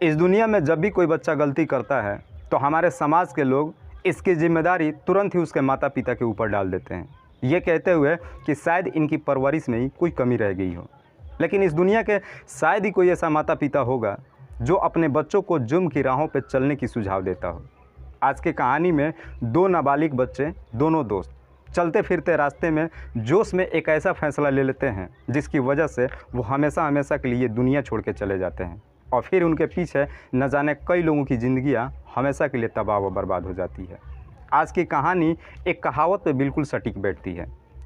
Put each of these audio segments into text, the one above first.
इस दुनिया में जब भी कोई बच्चा गलती करता है तो हमारे समाज के लोग इसकी जिम्मेदारी तुरंत ही उसके माता पिता के ऊपर डाल देते हैं, ये कहते हुए कि शायद इनकी परवरिश में ही कोई कमी रह गई हो। लेकिन इस दुनिया के शायद ही कोई ऐसा माता पिता होगा जो अपने बच्चों को जुर्म की राहों पर चलने की सुझाव देता हो। आज की कहानी में दो नाबालिग बच्चे, दोनों दोस्त, चलते फिरते रास्ते में जोश में एक ऐसा फैसला ले लेते हैं जिसकी वजह से वो हमेशा हमेशा के लिए दुनिया छोड़ के चले जाते हैं, और फिर उनके पीछे न जाने कई लोगों की ज़िंदगियां हमेशा के लिए तबाह व बर्बाद हो जाती है। आज की कहानी एक कहावत पे बिल्कुल सटीक बैठती है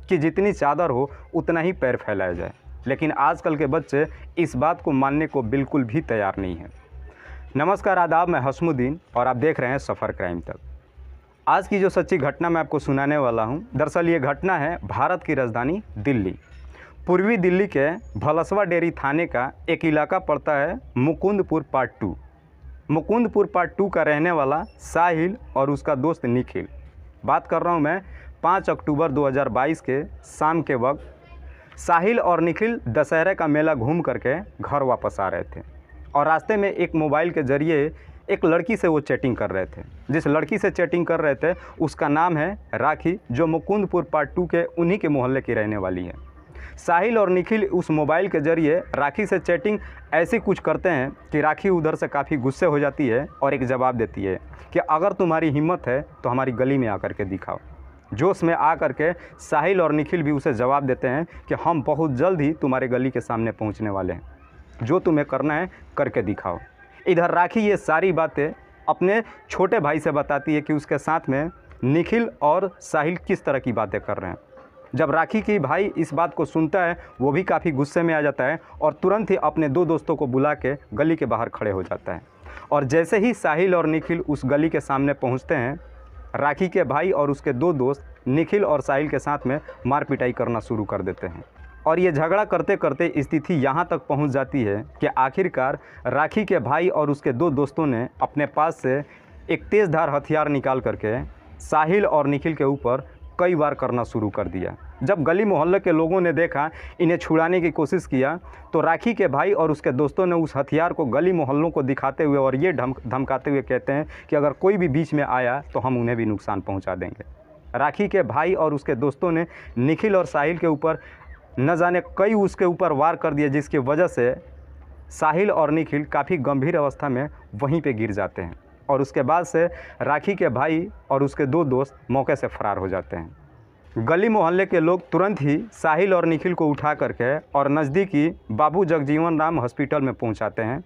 कि जितनी चादर हो उतना ही पैर फैलाया जाए, लेकिन आजकल के बच्चे इस बात को मानने को बिल्कुल भी तैयार नहीं हैं। नमस्कार, आदाब, मैं हसमुद्दीन और आप देख रहे हैं सफ़र क्राइम तक। आज की जो सच्ची घटना मैं आपको सुनाने वाला हूं, दरअसल ये घटना है भारत की राजधानी दिल्ली, पूर्वी दिल्ली के भलसवा डेरी थाने का एक इलाका पड़ता है मुकुंदपुर पार्ट 2। मुकुंदपुर पार्ट 2 का रहने वाला साहिल और उसका दोस्त निखिल। बात कर रहा हूं मैं 5 अक्टूबर 2022 के शाम के वक्त। साहिल और निखिल दशहरे का मेला घूम करके घर वापस आ रहे थे और रास्ते में एक मोबाइल के ज़रिए एक लड़की से वो चैटिंग कर रहे थे। जिस लड़की से चैटिंग कर रहे थे उसका नाम है राखी, जो मुकुंदपुर पार्ट 2 के उन्हीं के मोहल्ले की रहने वाली है। साहिल और निखिल उस मोबाइल के ज़रिए राखी से चैटिंग ऐसे कुछ करते हैं कि राखी उधर से काफ़ी गुस्से हो जाती है और एक जवाब देती है कि अगर तुम्हारी हिम्मत है तो हमारी गली में आकर के दिखाओ। जोश में आकर के साहिल और निखिल भी उसे जवाब देते हैं कि हम बहुत जल्द ही तुम्हारे गली के सामने पहुंचने वाले हैं, जो तुम्हें करना है करके दिखाओ। इधर राखी ये सारी बातें अपने छोटे भाई से बताती है कि उसके साथ में निखिल और साहिल किस तरह की बातें कर रहे हैं। जब राखी की भाई इस बात को सुनता है वो भी काफ़ी गुस्से में आ जाता है और तुरंत ही अपने दो दोस्तों को बुला के गली के बाहर खड़े हो जाता है। और जैसे ही साहिल और निखिल उस गली के सामने पहुंचते हैं, राखी के भाई और उसके दो दोस्त निखिल और साहिल के साथ में मार पिटाई करना शुरू कर देते हैं। और ये झगड़ा करते करते स्थिति यहाँ तक पहुँच जाती है कि आखिरकार राखी के भाई और उसके दो दोस्तों ने अपने पास से एक तेज़धार हथियार निकाल करके साहिल और निखिल के ऊपर कई बार करना शुरू कर दिया। जब गली मोहल्ले के लोगों ने देखा, इन्हें छुड़ाने की कोशिश किया, तो राखी के भाई और उसके दोस्तों ने उस हथियार को गली मोहल्लों को दिखाते हुए और ये धमकाते हुए कहते हैं कि अगर कोई भी बीच में आया तो हम उन्हें भी नुकसान पहुंचा देंगे। राखी के भाई और उसके दोस्तों ने निखिल और साहिल के ऊपर न जाने कई उसके ऊपर वार कर दिए, जिसकी वजह से साहिल और निखिल काफ़ी गंभीर अवस्था में वहीं पे गिर जाते हैं। और उसके बाद से राखी के भाई और उसके दो दोस्त मौके से फरार हो जाते हैं। गली मोहल्ले के लोग तुरंत ही साहिल और निखिल को उठा करके और नज़दीकी बाबू जगजीवन राम हॉस्पिटल में पहुंचाते हैं।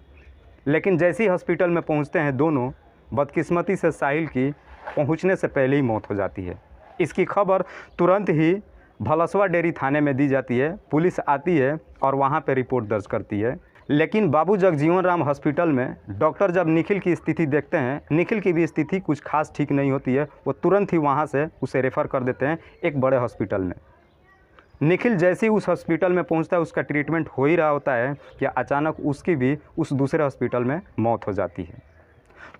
लेकिन जैसे ही हॉस्पिटल में पहुंचते हैं दोनों, बदकिस्मती से साहिल की पहुंचने से पहले ही मौत हो जाती है। इसकी खबर तुरंत ही भलसवा डेरी थाने में दी जाती है। पुलिस आती है और वहाँ पर रिपोर्ट दर्ज करती है। लेकिन बाबू जगजीवन राम हॉस्पिटल में डॉक्टर जब निखिल की स्थिति देखते हैं, निखिल की भी स्थिति कुछ खास ठीक नहीं होती है। वो तुरंत ही वहाँ से उसे रेफ़र कर देते हैं एक बड़े हॉस्पिटल में। निखिल जैसे ही उस हॉस्पिटल में पहुँचता है, उसका ट्रीटमेंट हो ही रहा होता है कि अचानक उसकी भी उस दूसरे हॉस्पिटल में मौत हो जाती है।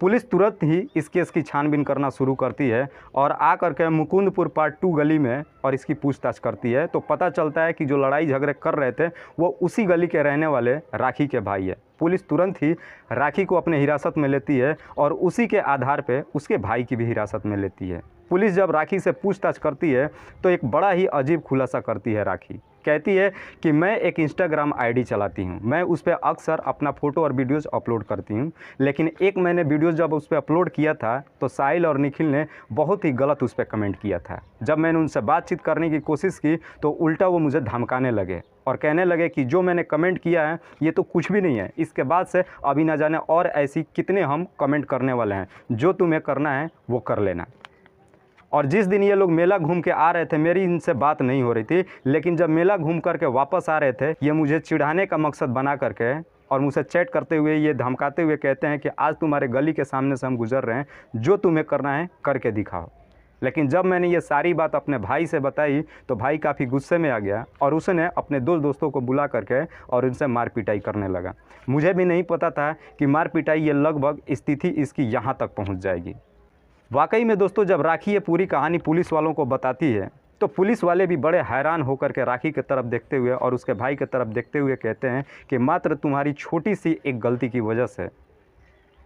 पुलिस तुरंत ही इस केस की छानबीन करना शुरू करती है और आकर के मुकुंदपुर पार्ट 2 गली में और इसकी पूछताछ करती है। तो पता चलता है कि जो लड़ाई झगड़े कर रहे थे वो उसी गली के रहने वाले राखी के भाई है। पुलिस तुरंत ही राखी को अपने हिरासत में लेती है और उसी के आधार पे उसके भाई की भी हिरासत में लेती है। पुलिस जब राखी से पूछताछ करती है तो एक बड़ा ही अजीब खुलासा करती है। राखी कहती है कि मैं एक इंस्टाग्राम आईडी चलाती हूँ, मैं उस पर अक्सर अपना फ़ोटो और वीडियोज़ अपलोड करती हूँ, लेकिन एक मैंने वीडियोज़ जब उस पर अपलोड किया था तो साहिल और निखिल ने बहुत ही गलत उस पर कमेंट किया था। जब मैंने उनसे बातचीत करने की कोशिश की तो उल्टा वो मुझे धमकाने लगे और कहने लगे कि जो मैंने कमेंट किया है ये तो कुछ भी नहीं है, इसके बाद से अभी ना जाने और ऐसी कितने हम कमेंट करने वाले हैं, जो तुम्हें करना है वो कर लेना। और जिस दिन ये लोग मेला घूम के आ रहे थे, मेरी इनसे बात नहीं हो रही थी, लेकिन जब मेला घूम करके वापस आ रहे थे, ये मुझे चिढ़ाने का मकसद बना करके और मुझसे चैट करते हुए ये धमकाते हुए कहते हैं कि आज तुम्हारे गली के सामने से हम गुजर रहे हैं, जो तुम्हें करना है करके दिखाओ। लेकिन जब मैंने ये सारी बात अपने भाई से बताई तो भाई काफ़ी गुस्से में आ गया और उसने अपने दो दोस्तों को बुला करके और उनसे मार पिटाई करने लगा। मुझे भी नहीं पता था कि मार पिटाई ये लगभग स्थिति इसकी यहाँ तक पहुँच जाएगी। वाकई में दोस्तों, जब राखी ये पूरी कहानी पुलिस वालों को बताती है तो पुलिस वाले भी बड़े हैरान होकर के राखी की तरफ देखते हुए और उसके भाई की तरफ देखते हुए कहते हैं कि मात्र तुम्हारी छोटी सी एक गलती की वजह से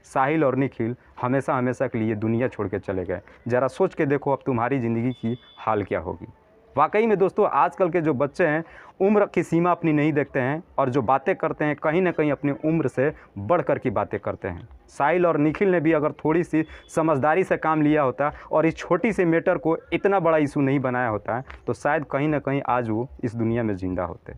साहिल और निखिल हमेशा हमेशा के लिए दुनिया छोड़ के चले गए। ज़रा सोच के देखो अब तुम्हारी ज़िंदगी की हाल क्या होगी। वाकई में दोस्तों आजकल के जो बच्चे हैं उम्र की सीमा अपनी नहीं देखते हैं और जो बातें करते हैं कहीं ना कहीं अपनी उम्र से बढ़ कर की बातें करते हैं। साहिल और निखिल ने भी अगर थोड़ी सी समझदारी से काम लिया होता और इस छोटी सी मैटर को इतना बड़ा इशू नहीं बनाया होता तो शायद कहीं ना कहीं आज वो इस दुनिया में ज़िंदा होते।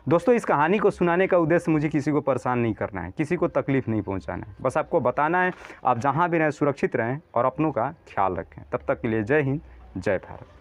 दोस्तों इस कहानी को सुनाने का उद्देश्य मुझे किसी को परेशान नहीं करना है, किसी को तकलीफ़ नहीं पहुंचाना है, बस आपको बताना है आप जहां भी रहें सुरक्षित रहें और अपनों का ख्याल रखें। तब तक के लिए जय हिंद, जय भारत।